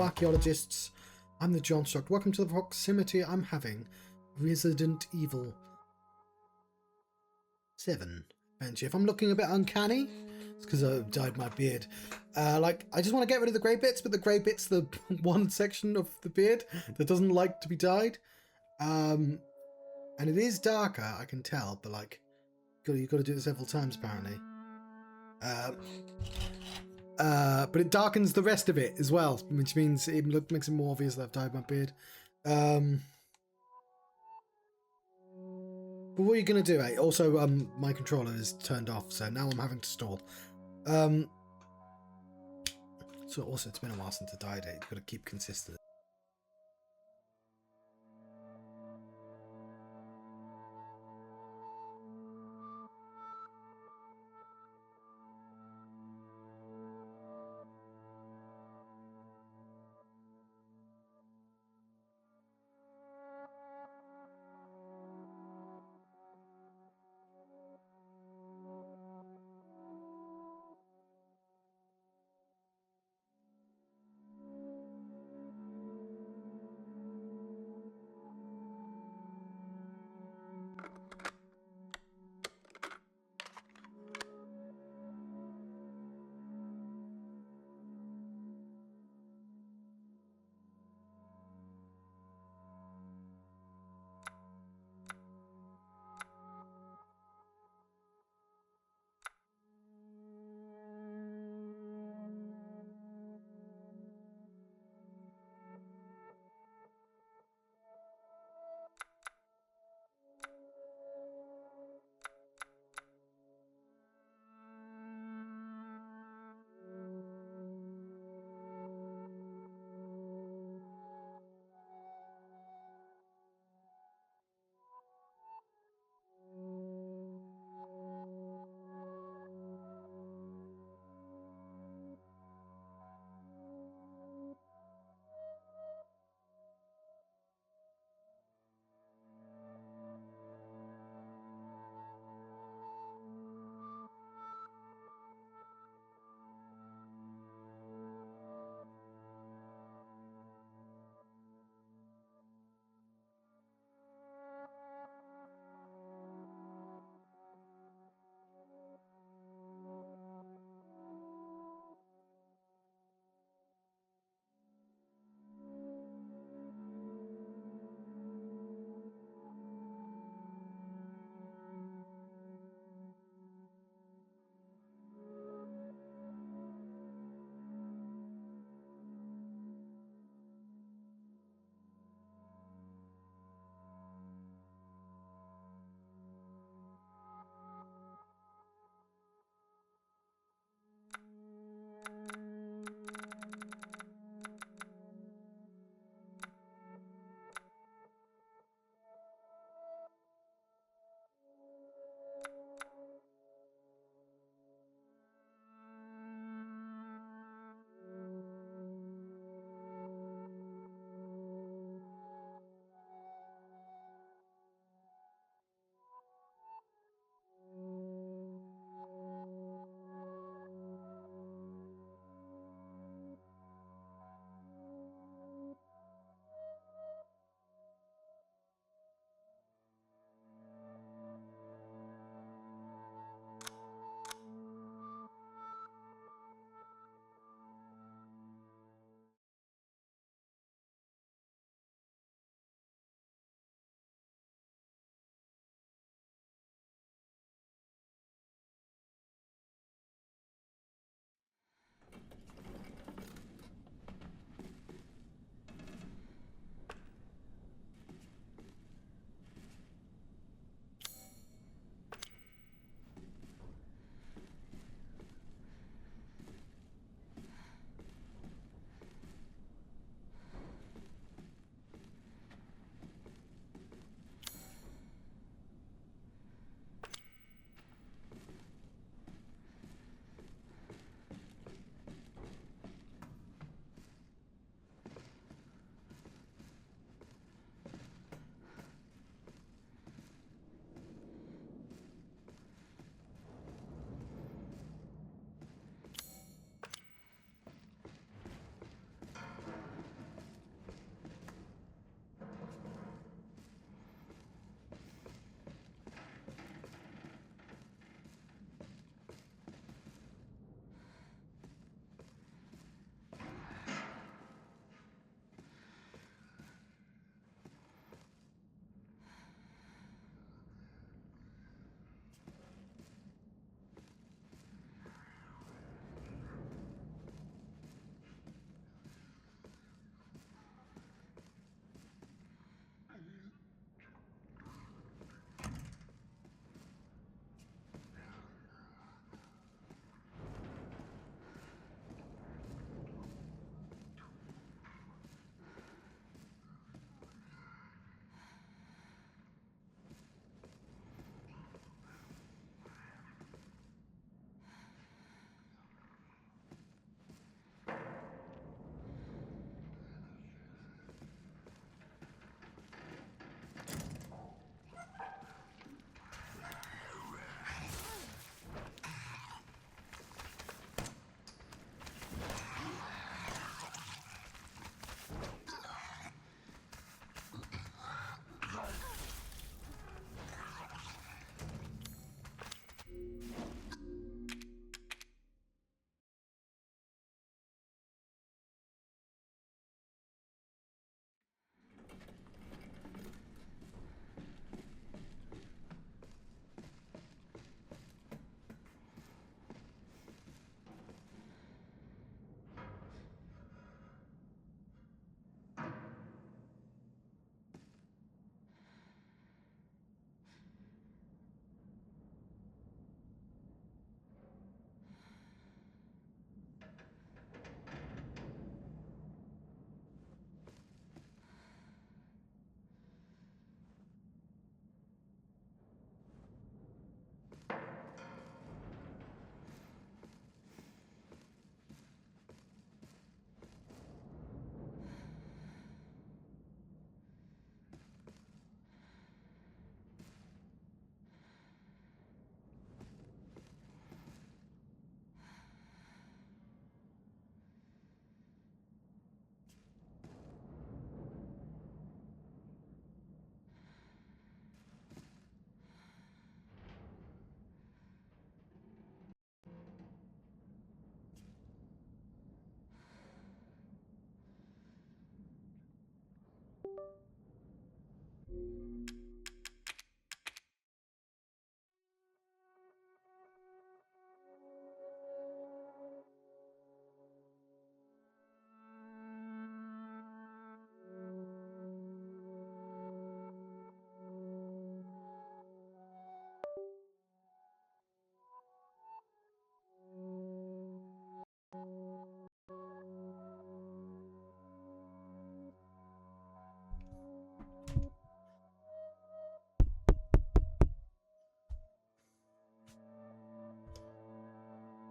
archaeologists. I'm the Johnstruct. Welcome to the proximity I'm having. Resident Evil 7 adventure. If I'm looking a bit uncanny, it's because I dyed my beard. I just want to get rid of the grey bits, but the grey bit's the one section of the beard that doesn't like to be dyed. And it is darker, I can tell, but like, you've got to do it several times apparently. But it darkens the rest of it as well, which means it makes it more obvious that I've dyed my beard. But what are you going to do, eh? Also, my controller is turned off, so now I'm having to stall. So also, it's been a while since I dyed it. You've got to keep consistent.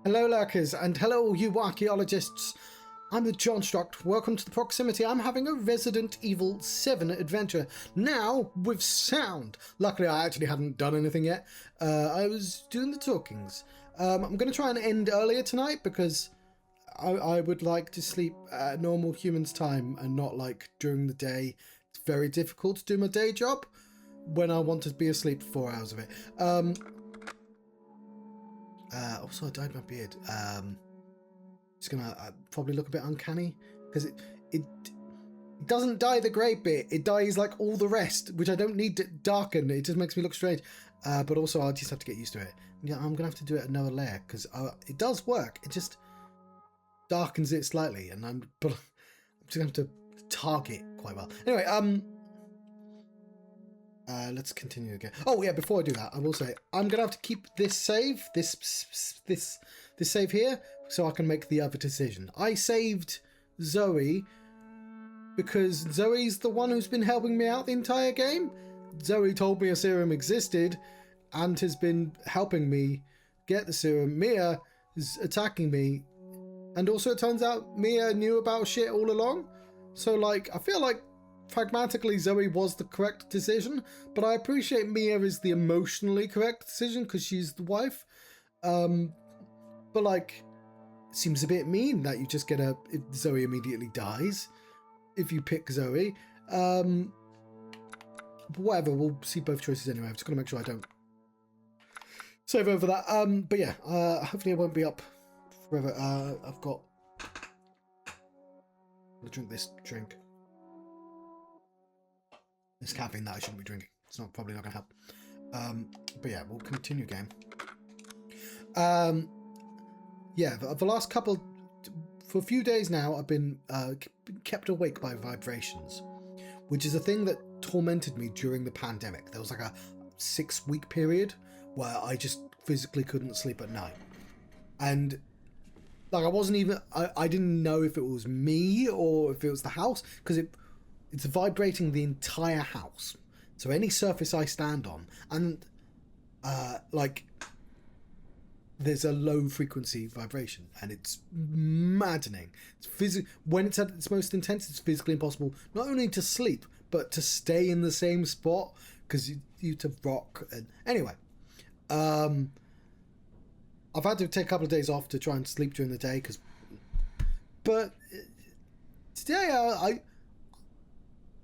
Hello lurkers, and hello you archaeologists. I'm the Johnstruct. Welcome to the proximity. I'm having a Resident Evil 7 adventure, now with sound. Luckily I actually hadn't done anything yet. I was doing the talkings. I'm going to try and end earlier tonight because I would like to sleep at normal humans time and not like during the day. It's very difficult to do my day job when I want to be asleep for 4 hours of it. Also, I dyed my beard. It's gonna probably look a bit uncanny because it doesn't dye the grey bit. It dyes like all the rest, which I don't need to darken. It just makes me look strange. But also, I'll just have to get used to it. Yeah, I'm gonna have to do it another layer because it does work. It just darkens it slightly, and I'm just gonna have to target quite well. Anyway, let's continue again. Oh yeah, before I do that, I will say I'm gonna have to keep this save, this save here, so I can make the other decision. I saved Zoe because Zoe's the one who's been helping me out the entire game. Zoe told me a serum existed and has been helping me get the serum. Mia is attacking me, and also it turns out Mia knew about shit all along. So like, I feel like pragmatically Zoe was the correct decision, but I appreciate Mia is the emotionally correct decision because she's the wife. But like, it seems a bit mean that you just get if Zoe immediately dies if you pick Zoe. But whatever, we'll see both choices anyway. I've just got to make sure I don't save over that. But yeah, hopefully it won't be up forever. I've got to drink this drink. This caffeine that I shouldn't be drinking. It's probably not going to help. But yeah, we'll continue game. Yeah, the last couple, for a few days now, I've been kept awake by vibrations, which is a thing that tormented me during the pandemic. There was like a 6-week period where I just physically couldn't sleep at night. And like, I didn't know if it was me or if it was the house, because it's vibrating the entire house. So any surface I stand on, and like, there's a low frequency vibration, and it's maddening. It's when it's at its most intense, it's physically impossible not only to sleep but to stay in the same spot because you to rock. And anyway, I've had to take a couple of days off to try and sleep during the day but today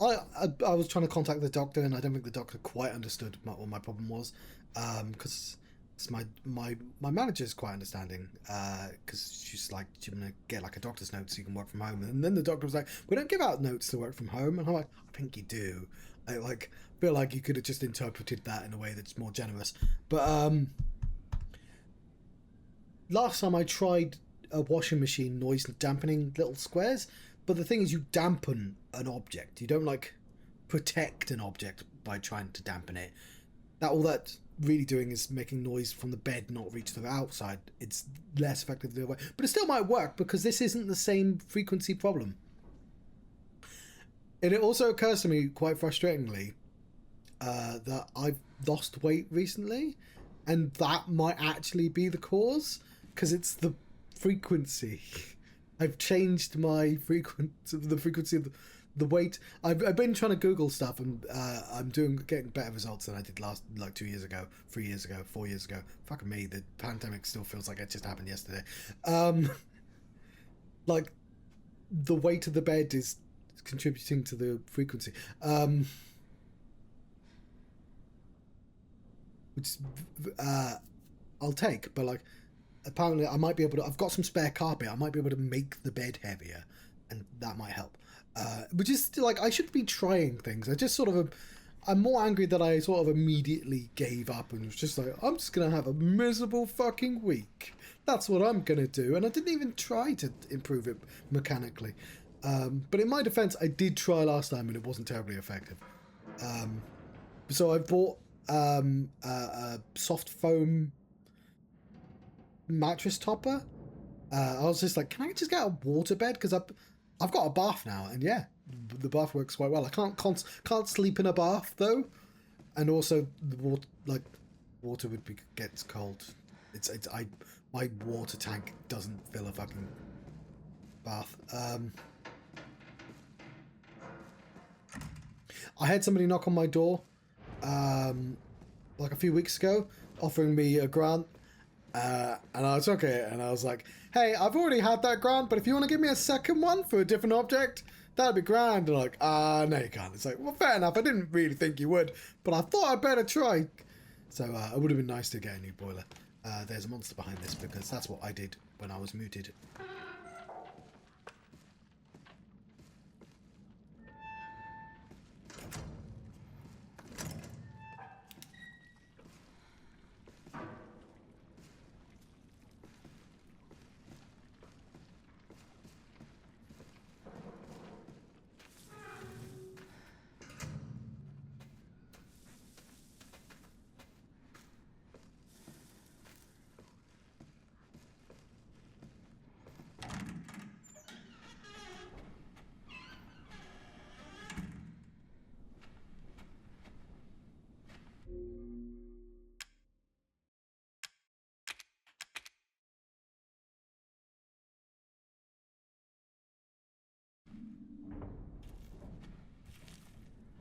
I was trying to contact the doctor, and I don't think the doctor quite understood what my problem was, because my manager's quite understanding, because she's like, you're gonna get like a doctor's note so you can work from home, and then the doctor was like, we don't give out notes to work from home, and I'm like, I think you do. I feel like you could have just interpreted that in a way that's more generous. But last time I tried a washing machine noise dampening little squares, but the thing is, you dampen an object. You don't like protect an object by trying to dampen it. All that's really doing is making noise from the bed not reach the outside. It's less effective the other way, but it still might work because this isn't the same frequency problem. And it also occurs to me quite frustratingly that I've lost weight recently, and that might actually be the cause, because it's the frequency. I've changed my the frequency of the weight. I've been trying to Google stuff, and I'm getting better results than I did like 2 years ago, 3 years ago, 4 years ago. Fucking me, the pandemic still feels like it just happened yesterday. Like, the weight of the bed is contributing to the frequency, which I'll take, but like, apparently I might be able to, I've got some spare carpet, I might be able to make the bed heavier, and that might help. Which is like, I should be trying things. I just sort of I'm more angry that I sort of immediately gave up and was just like, I'm just going to have a miserable fucking week. That's what I'm going to do. And I didn't even try to improve it mechanically. But in my defense, I did try last time and it wasn't terribly effective. So I bought a soft foam mattress topper. I was just like, can I just get a water bed? Because I've got a bath now, and yeah, the bath works quite well. I can't sleep in a bath though, and also the water gets cold. My water tank doesn't fill a fucking bath. I had somebody knock on my door, like a few weeks ago, offering me a grant. And I took it, and I was like, hey, I've already had that grant, but if you want to give me a second one for a different object, that'd be grand. And like, no, you can't. It's like, well, fair enough. I didn't really think you would, but I thought I'd better try. So it would have been nice to get a new boiler. There's a monster behind this, because that's what I did when I was muted.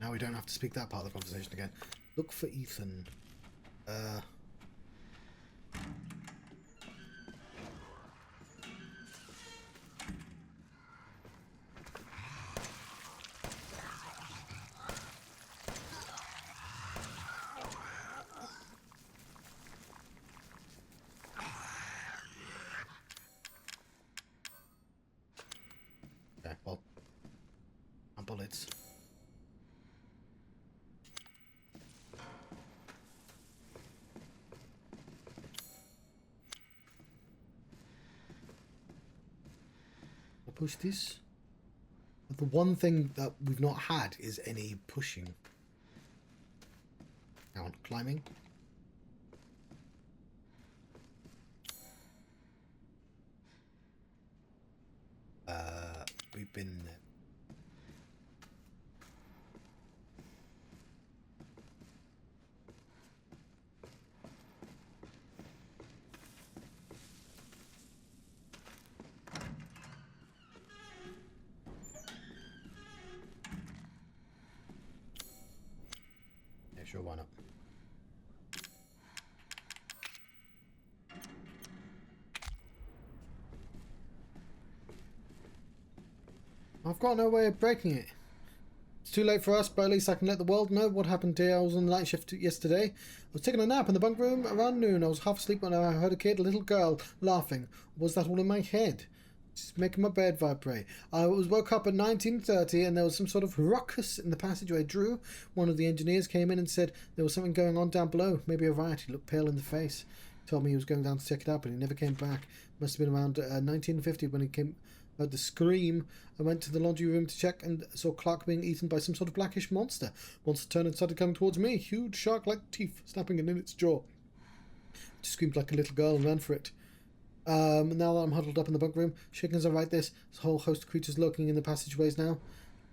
Now we don't have to speak that part of the conversation again. Look for Ethan. Okay, well, and bullets. Push this. But the one thing that we've not had is any pushing. Now on climbing. We've been yeah, sure, why not? I've got no way of breaking it. It's too late for us, but at least I can let the world know what happened here. I was on the night shift yesterday. I was taking a nap in the bunk room around noon. I was half asleep when I heard a little girl, laughing. Was that all in my head? Just making my bed vibrate. I woke up at 19:30 and there was some sort of ruckus in the passageway. Drew, one of the engineers, came in and said there was something going on down below. Maybe a riot. He looked pale in the face. He told me he was going down to check it out, but he never came back. Must have been around 1950 when he came. Heard the scream. I went to the laundry room to check and saw Clark being eaten by some sort of blackish monster. Monster turned and started coming towards me. Huge shark-like teeth snapping in its jaw. I screamed like a little girl and ran for it. Now that I'm huddled up in the bunk room, shaking as I write this, there's a whole host of creatures lurking in the passageways now.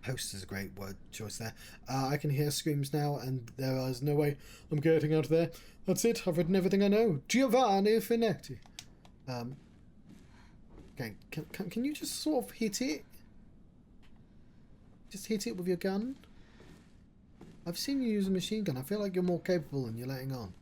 Host is a great word choice there. I can hear screams now, and there is no way I'm getting out of there. That's it. I've written everything I know. Giovanni Finetti. Okay, can you just sort of hit it? Just hit it with your gun? I've seen you use a machine gun. I feel like you're more capable than you're letting on.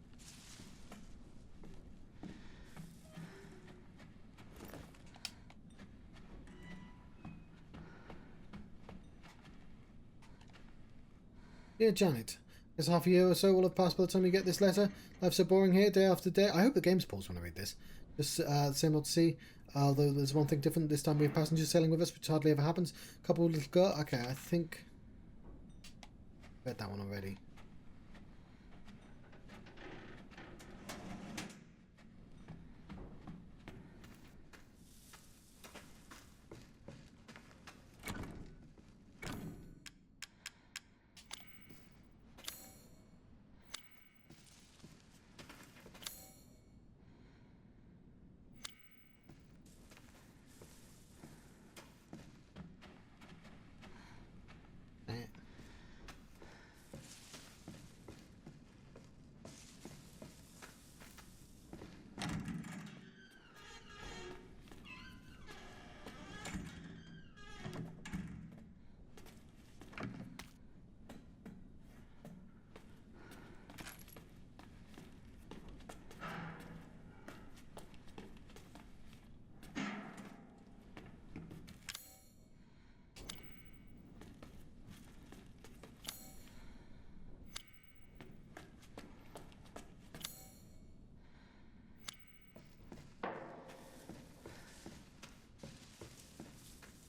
Dear Janet, guess half a year or so will have passed by the time you get this letter. Life's so boring here, day after day. I hope the game's paused when I read this. Just same old to see. Although there's one thing different this time. We have passengers sailing with us, which hardly ever happens. Couple of little girl. Okay, I think read that one already.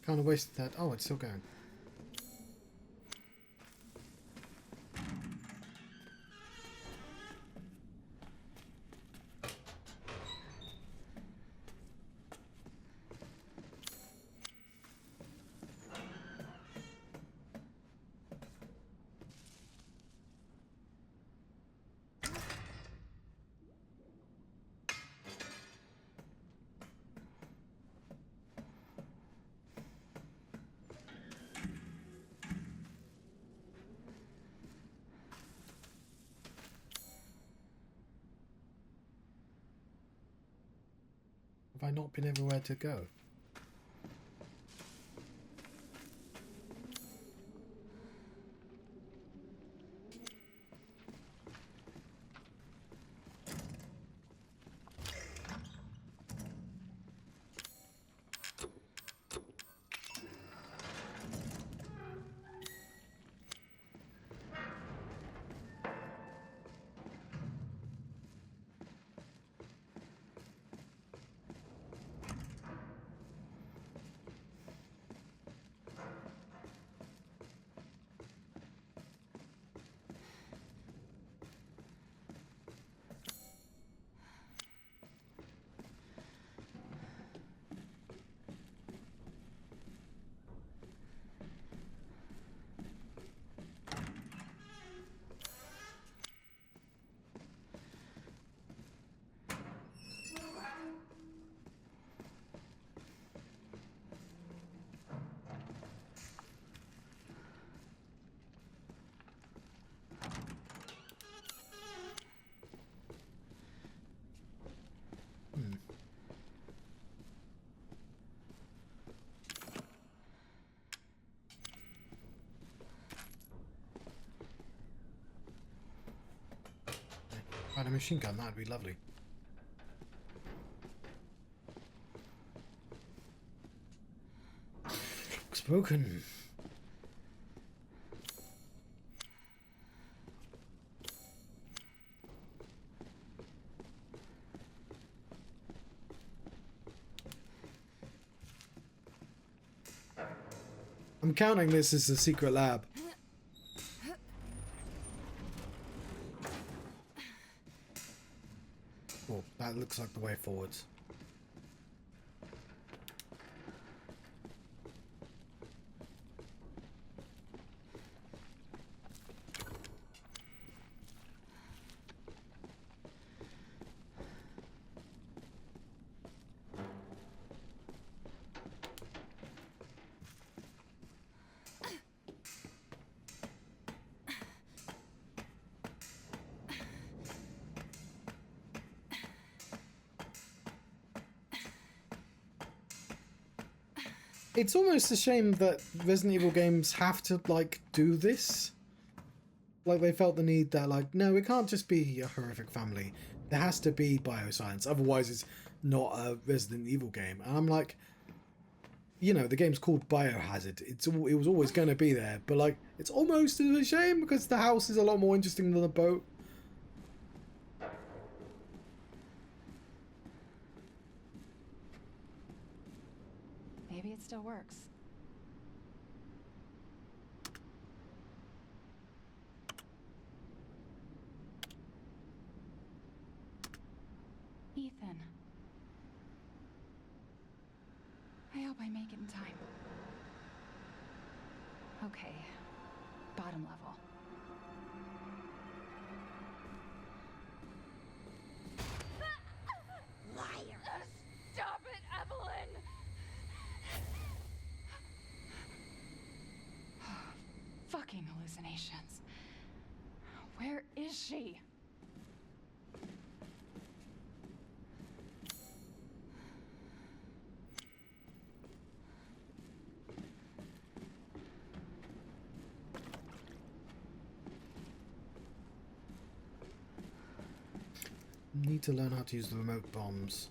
Kind of wasted that. Oh, it's still going. Have I not been everywhere to go? Right, a machine gun, that'd be lovely. Looks broken. I'm counting this as a secret lab. Oh, that looks like the way forwards. It's almost a shame that Resident Evil games have to, like, do this. Like, they felt the need that, like, no, it can't just be a horrific family. There has to be bioscience. Otherwise, it's not a Resident Evil game. And I'm like, you know, the game's called Biohazard. It was always going to be there. But, like, it's almost a shame because the house is a lot more interesting than the boat. Maybe it still works. Ethan. I hope I make it in time. Okay. Bottom level. Liar! Stop it, Evelyn! Fucking hallucinations. Where is she? Need to learn how to use the remote bombs.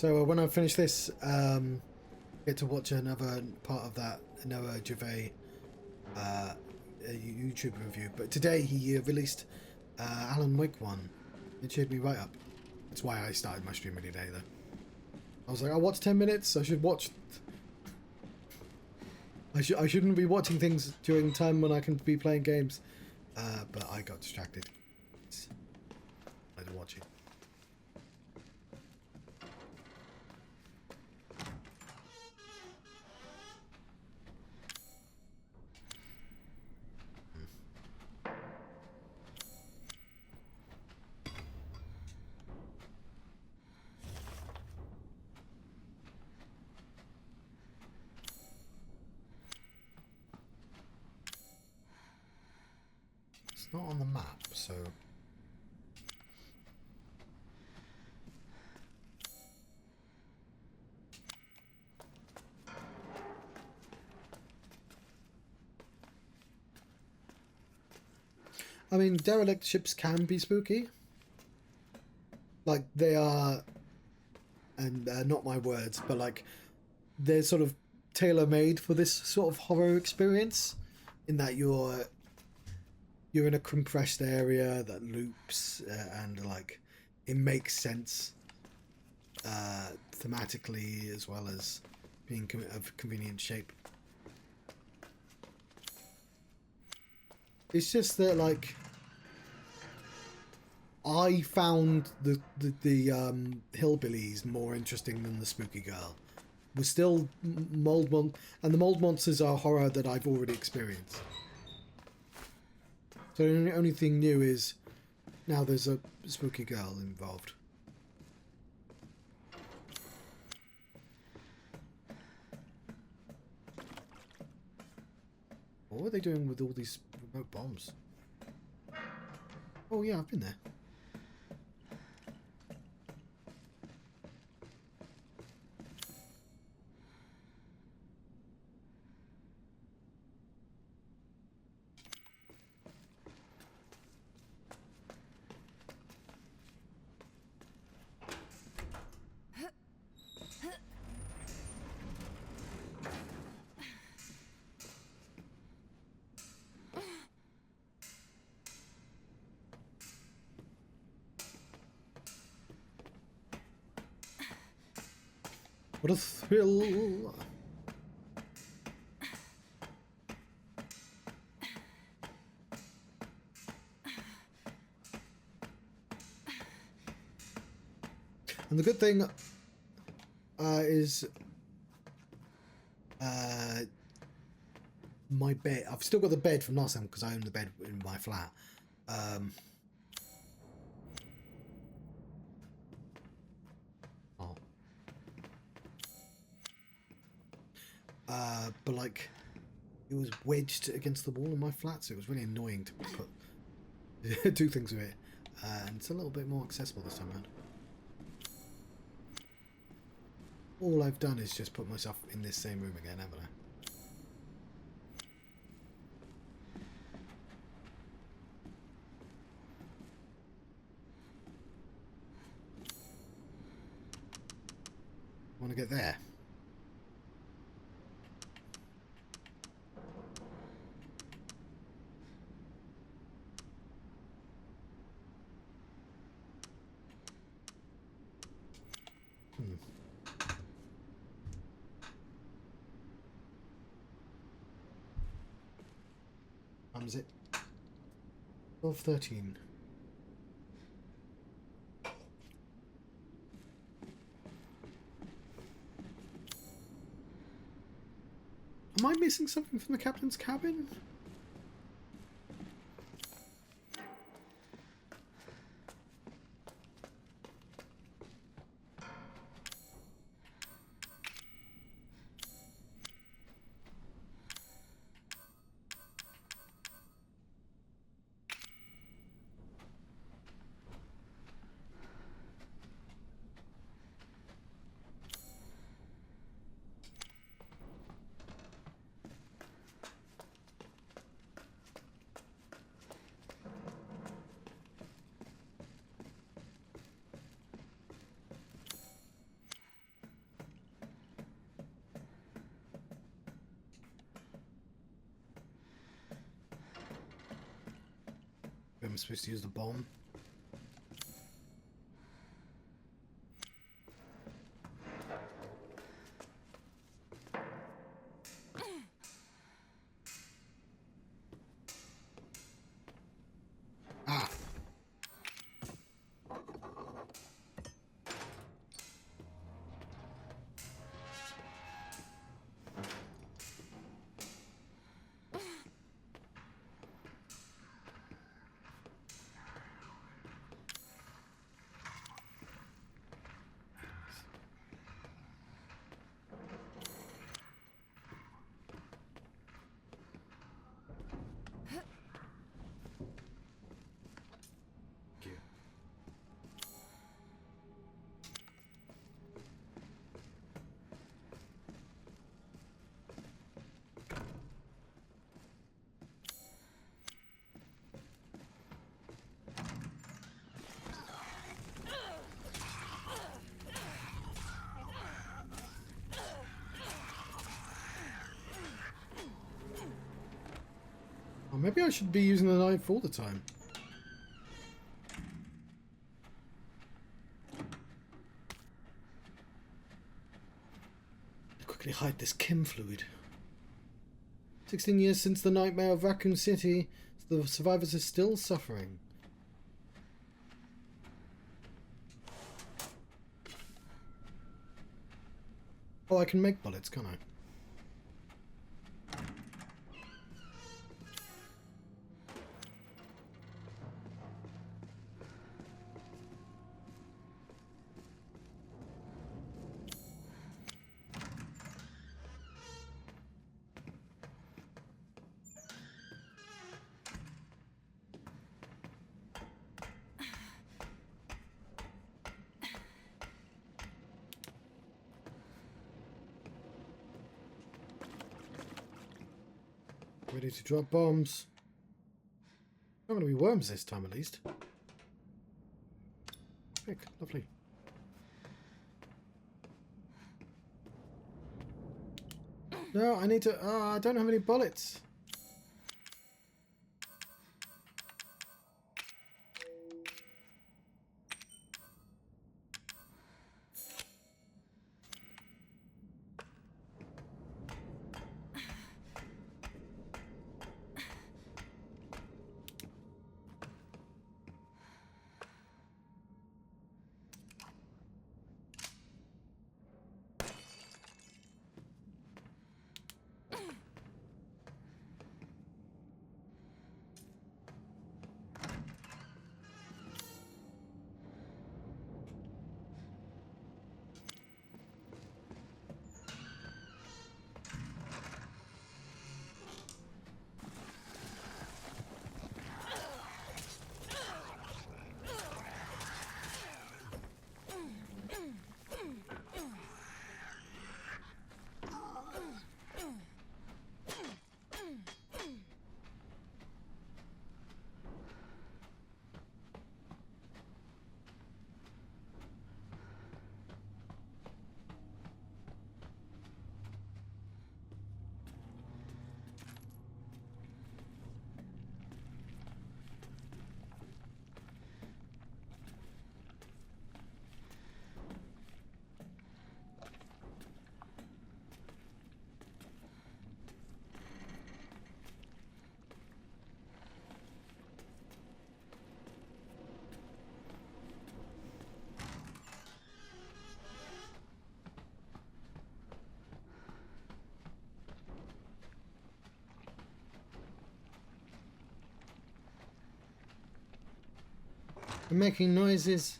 So when I finish this, get to watch another part of that Noah Gervais YouTube review. But today he released Alan Wake one. It cheered me right up. That's why I started my stream every day, though. I was like, I watched 10 minutes. I should watch. I shouldn't be watching things during time when I can be playing games. But I got distracted. I was watching. It's not on the map, so. I mean, derelict ships can be spooky. Like, they are, and not my words, but like, they're sort of tailor-made for this sort of horror experience, in that you're in a compressed area that loops, and like, it makes sense thematically as well as being of convenient shape. It's just that, like, I found the hillbillies more interesting than the spooky girl. We're still and the mold monsters are horror that I've already experienced. So the only thing new is now there's a spooky girl involved. What were they doing with all these remote bombs? Oh yeah, I've been there. What a thrill! And the good thing is my bed. I've still got the bed from last time because I own the bed in my flat. But like, it was wedged against the wall in my flat, so it was really annoying to put do things with it. And it's a little bit more accessible this time around. All I've done is just put myself in this same room again, haven't I? Want to get there? Is it 12:13? Am I missing something from the captain's cabin? I'm supposed to use the bomb. Ah! Or maybe I should be using the knife all the time. Quickly hide this chem fluid. 16 years since the nightmare of Raccoon City, the survivors are still suffering. Oh, I can make bullets, can't I? Ready to drop bombs. Not going to be worms this time, at least. Quick, lovely. No, I need to... Oh, I don't have any bullets. I'm making noises.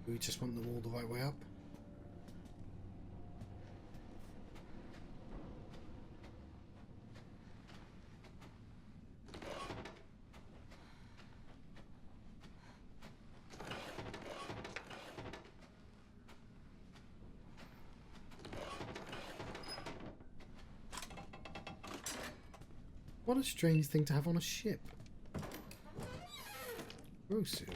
We just want them all the right way up. What a strange thing to have on a ship. Corrosive.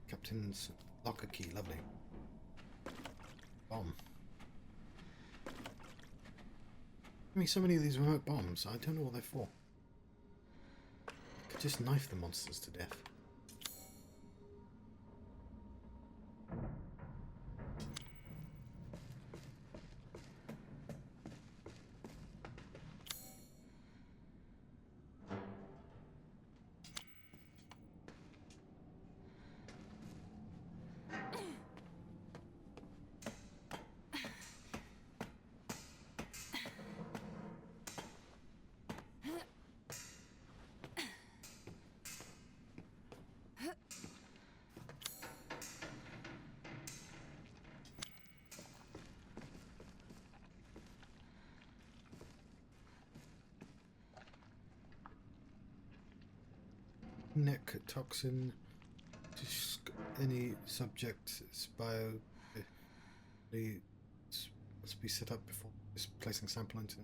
Captain's locker key, lovely. Bomb. Give me so many of these remote bombs, I don't know what they're for. I could just knife the monsters to death. Neck toxin. Just any subject is bio. Must be set up before placing sample into.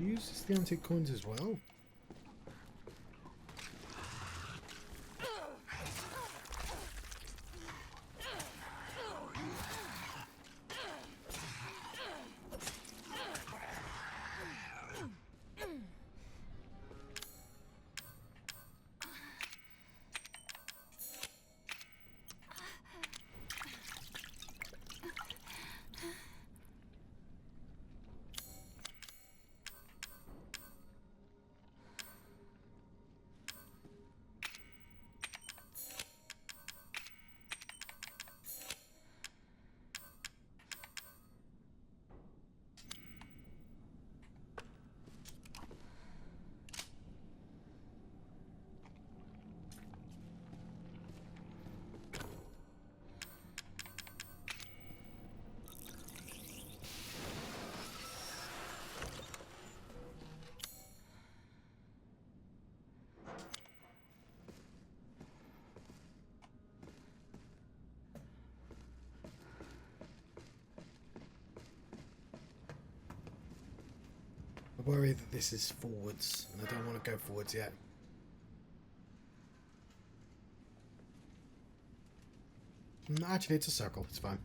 Uses the antique coins as well. I worry that this is forwards, and I don't want to go forwards yet. Actually, it's a circle. It's fine.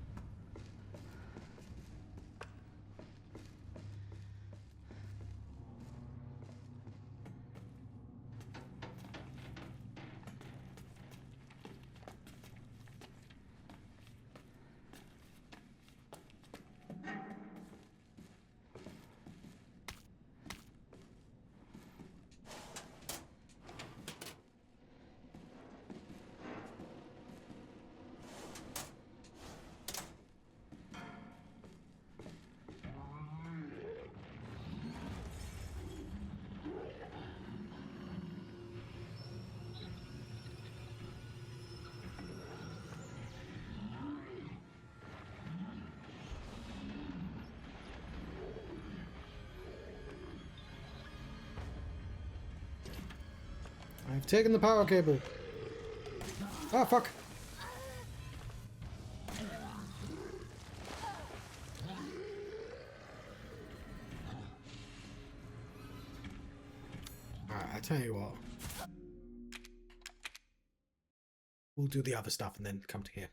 I've taken the power cable. Ah, fuck. tell you what. We'll do the other stuff and then come to here.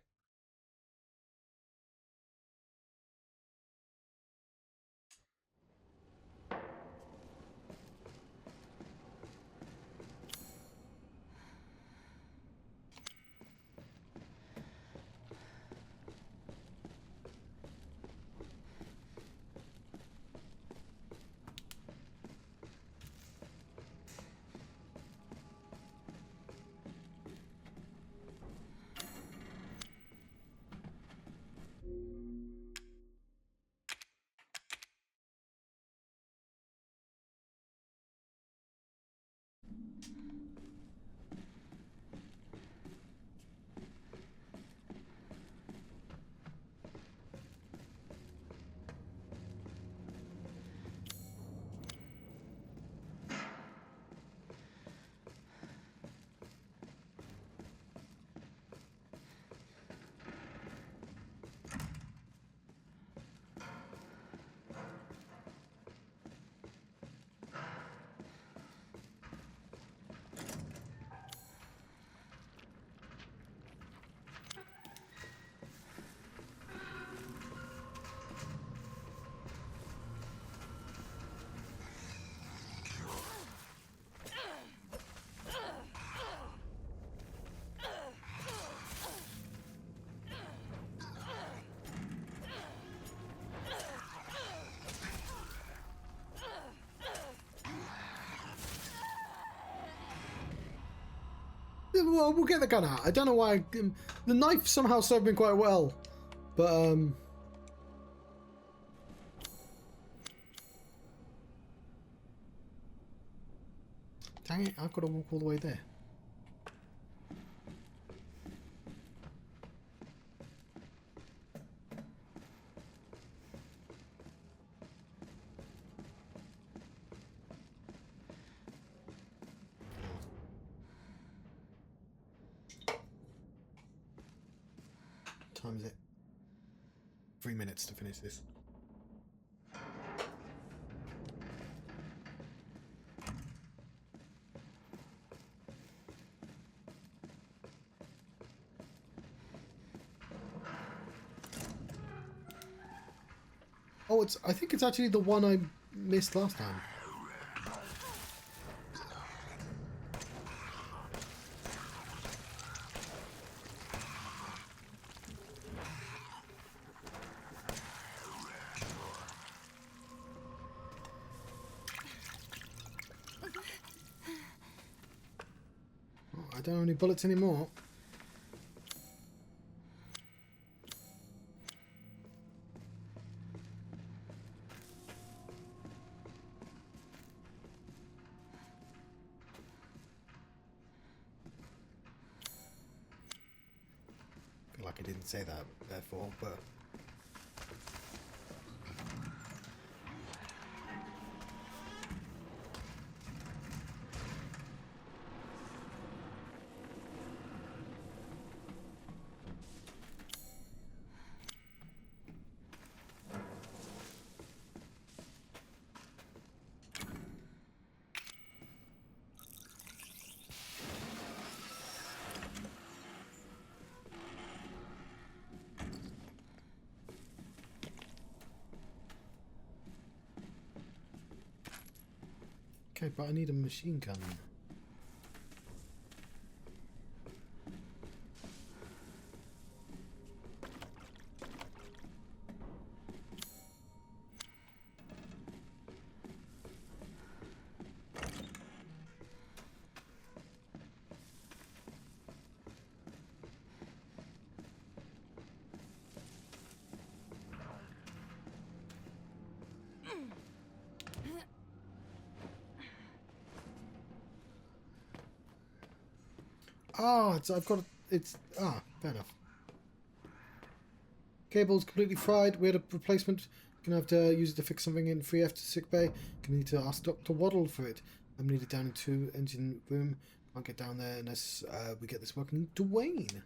Well, we'll get the gun out. I don't know why. The knife somehow served me quite well. But, dang it, I've got to walk all the way there. Time is it? 3 minutes to finish this. Oh, I think it's actually the one I missed last time. I don't have any bullets anymore. I feel like I didn't say that therefore, but... Okay, but I need a machine gun. Ah, I've got it's fair enough. Cable's completely fried. We had a replacement. Gonna have to use it to fix something in 3F to sick bay. Gonna need to ask Dr. Waddle for it. I'm needed down into engine room. Can't get down there unless we get this working. Dwayne.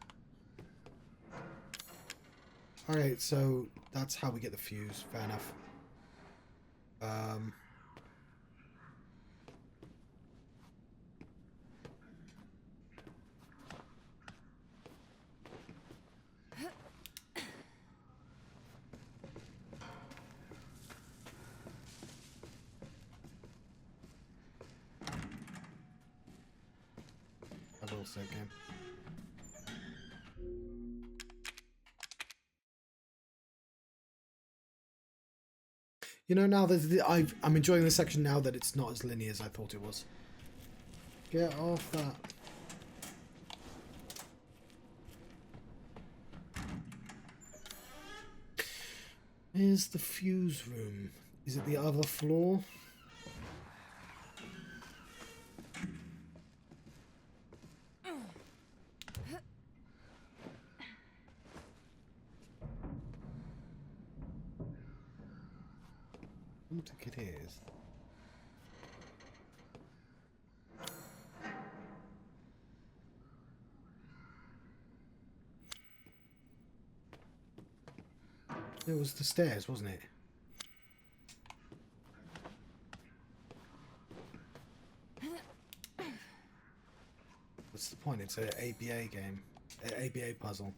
Alright, so that's how we get the fuse. Fair enough. set game. You know, now that I'm enjoying this section now that it's not as linear as I thought it was. Get off that. Here's the fuse room. Is it the other floor? I don't think it is. It was the stairs, wasn't it? What's the point? It's an ABA game. An ABA puzzle.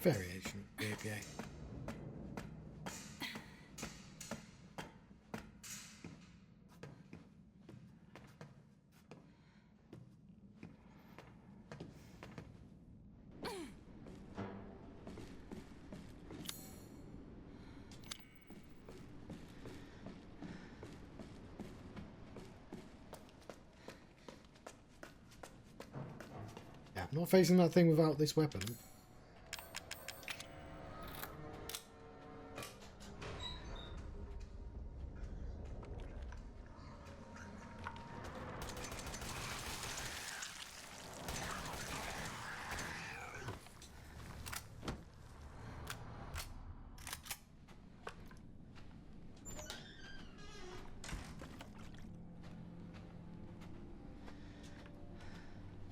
Variation, APA. Yeah, I'm not facing that thing without this weapon.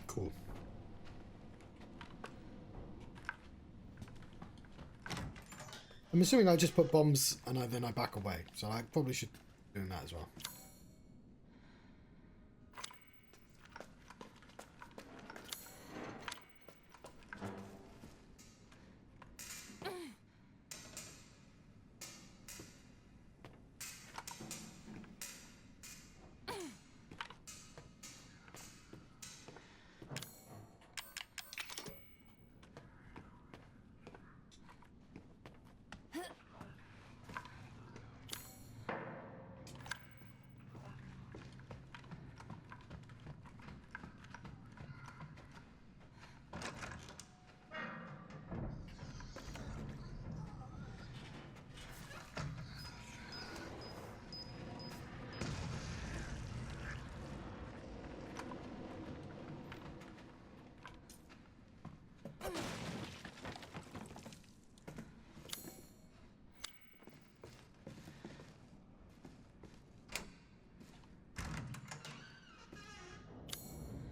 Cool. I'm assuming I just put bombs and then I back away, so I probably should be doing that as well.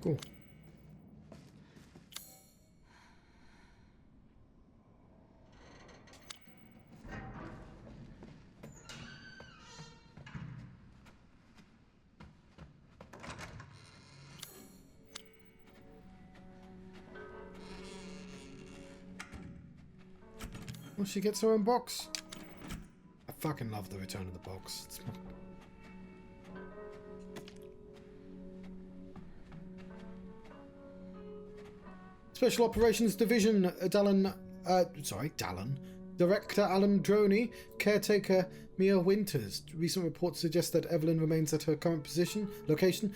Cool. Well, she gets her own box. I fucking love the return of the box. It's Special Operations Division, Dallin, Director Alan Droney, caretaker Mia Winters. Recent reports suggest that Evelyn remains at her current location.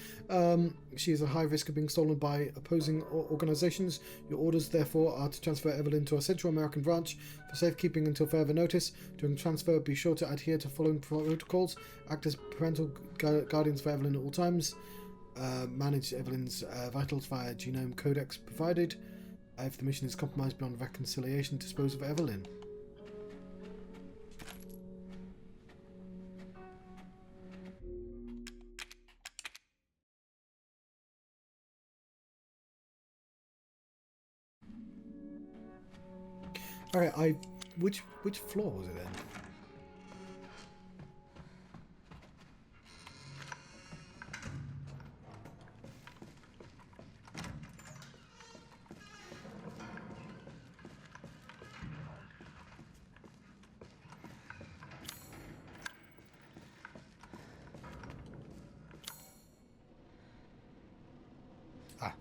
She is at high risk of being stolen by opposing organizations. Your orders, therefore, are to transfer Evelyn to a Central American branch for safekeeping until further notice. During transfer, be sure to adhere to following protocols. Act as parental guardians for Evelyn at all times. Manage Evelyn's vitals via genome codex provided. If the mission is compromised beyond reconciliation, dispose of Evelyn. Alright, which floor was it in? Ah.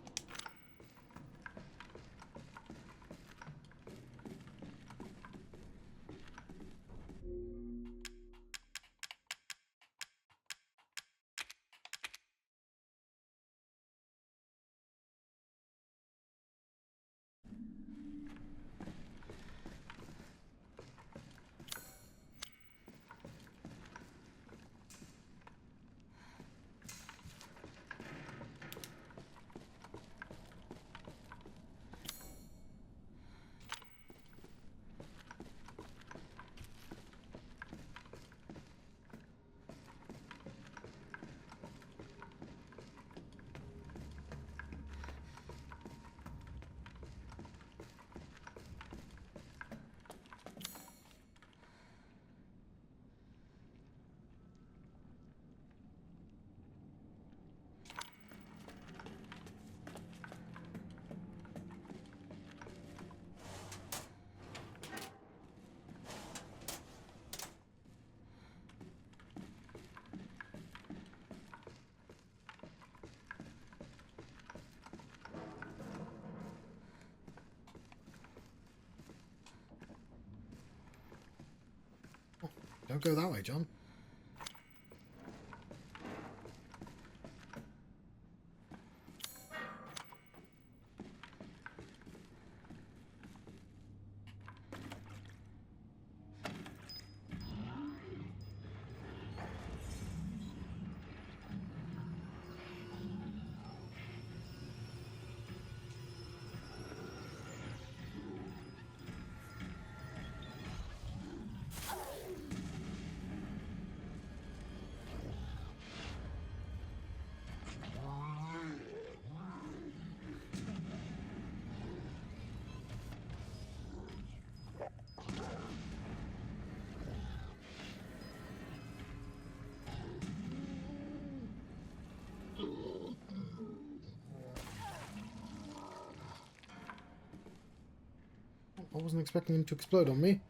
Don't go that way, John. I wasn't expecting him to explode on me.